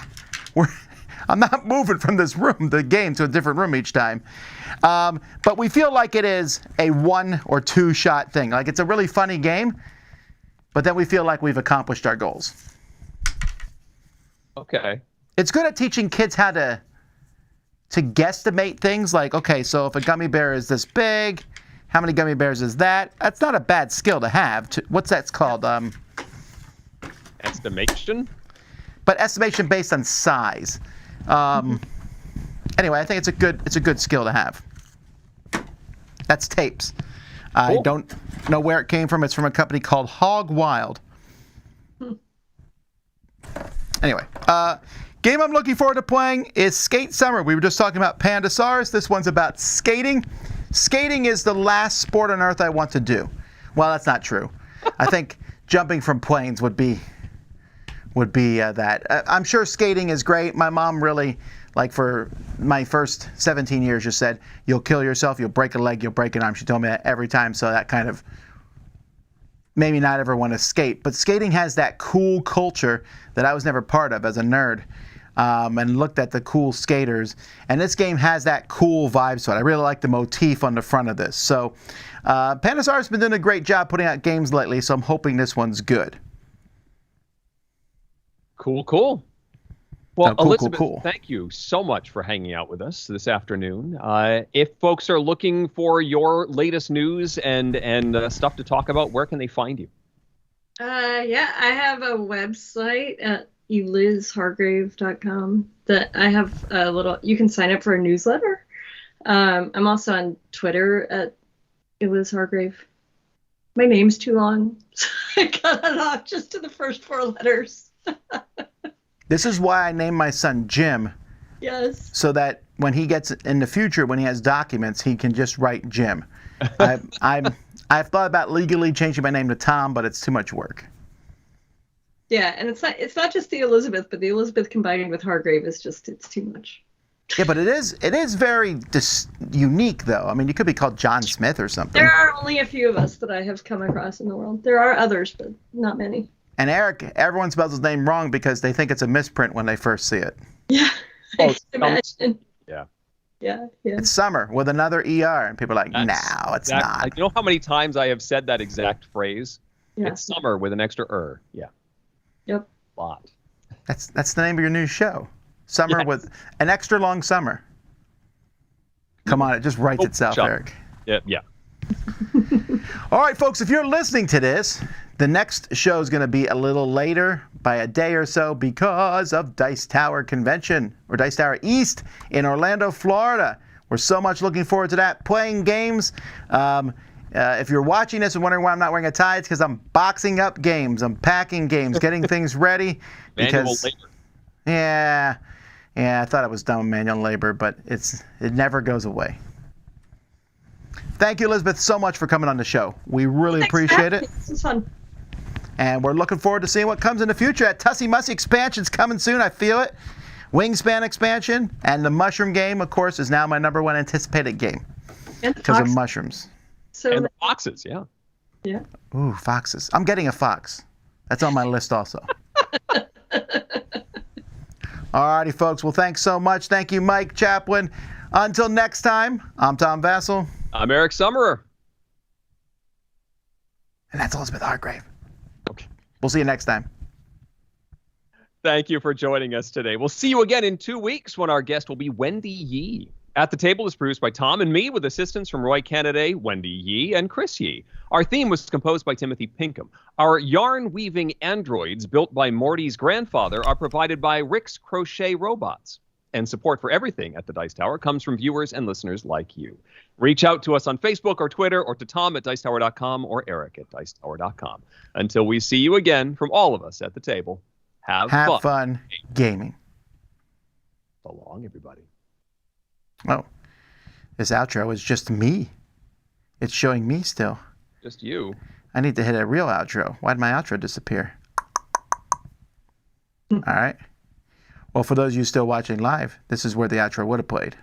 I'm not moving from this room, the game, to a different room each time. But we feel like it is a 1 or 2 shot thing. Like it's a really funny game, but then we feel like we've accomplished our goals. Okay. It's good at teaching kids how to guesstimate things. Like, okay, so if a gummy bear is this big, how many gummy bears is that? That's not a bad skill to have. What's that called? Estimation? But estimation based on size. Anyway, I think it's a good skill to have. That's tapes. Cool. I don't know where it came from. It's from a company called Hog Wild. Anyway, game I'm looking forward to playing is Skate Summer. We were just talking about Pandasaurus. This one's about skating. Skating is the last sport on earth I want to do. Well, that's not true. I think jumping from planes would be that. I'm sure skating is great. My mom really, like for my first 17 years, just said, you'll kill yourself, you'll break a leg, you'll break an arm. She told me that every time, so that kind of made me not ever want to skate. But skating has that cool culture that I was never part of as a nerd, and looked at the cool skaters. And this game has that cool vibe to it. I really like the motif on the front of this. So Pandasaurus has been doing a great job putting out games lately, so I'm hoping this one's good. Cool. Well, cool, Elizabeth, thank you so much for hanging out with us this afternoon. If folks are looking for your latest news and stuff to talk about, where can they find you? Yeah, I have a website at elizhargrave.com that I have a little, you can sign up for a newsletter. I'm also on Twitter at elizhargrave. My name's too long, so I cut it off just to the first 4 letters. This is why I named my son Jim. Yes. So that when he gets in the future, when he has documents, he can just write Jim. I've thought about legally changing my name to Tom, but it's too much work. Yeah, and it's not just the Elizabeth, but the Elizabeth combined with Hargrave is just, it's too much. Yeah, but it is very unique, though. I mean, you could be called John Smith or something. There are only a few of us that I have come across in the world. There are others, but not many. And Eric, everyone spells his name wrong because they think it's a misprint when they first see it. Yeah, I can imagine. Yeah. It's Summer with another ER, and people are like, no, it's not. You know how many times I have said that exact phrase? Yeah. It's Summer with an extra er. Yeah. Yep. A lot. That's the name of your new show. Summer with an extra long summer. Come on, it just writes itself, Eric. Yeah. All right, folks, if you're listening to this, the next show is going to be a little later by a day or so because of Dice Tower Convention, or Dice Tower East in Orlando, Florida. We're so much looking forward to that. Playing games. If you're watching this and wondering why I'm not wearing a tie, it's because I'm boxing up games. I'm packing games, getting things ready. Manual labor. Yeah, I thought it was dumb manual labor, but it never goes away. Thank you, Elizabeth, so much for coming on the show. We really appreciate it. This is fun. And we're looking forward to seeing what comes in the future. At Tussie Mussy expansion's coming soon. I feel it. Wingspan expansion and the mushroom game, of course, is now my #1 anticipated game because of mushrooms. And the foxes, yeah. Yeah. Ooh, foxes. I'm getting a fox. That's on my list also. Alrighty, folks. Well, thanks so much. Thank you, Mike Chaplin. Until next time, I'm Tom Vassell. I'm Eric Summerer. And that's Elizabeth Hargrave. Okay. We'll see you next time. Thank you for joining us today. We'll see you again in 2 weeks when our guest will be Wendy Yee. At the Table is produced by Tom and me with assistance from Roy Kennedy, Wendy Yee, and Chris Yee. Our theme was composed by Timothy Pinkham. Our yarn-weaving androids built by Morty's grandfather are provided by Rick's Crochet Robots. And support for everything at the Dice Tower comes from viewers and listeners like you. Reach out to us on Facebook or Twitter or to tom@dicetower.com or eric@dicetower.com. Until we see you again, from all of us at the table, have fun gaming. So long, everybody. Oh, this outro is just me. It's showing me still. Just you. I need to hit a real outro. Why did my outro disappear? All right. Well, for those of you still watching live, this is where the outro would have played.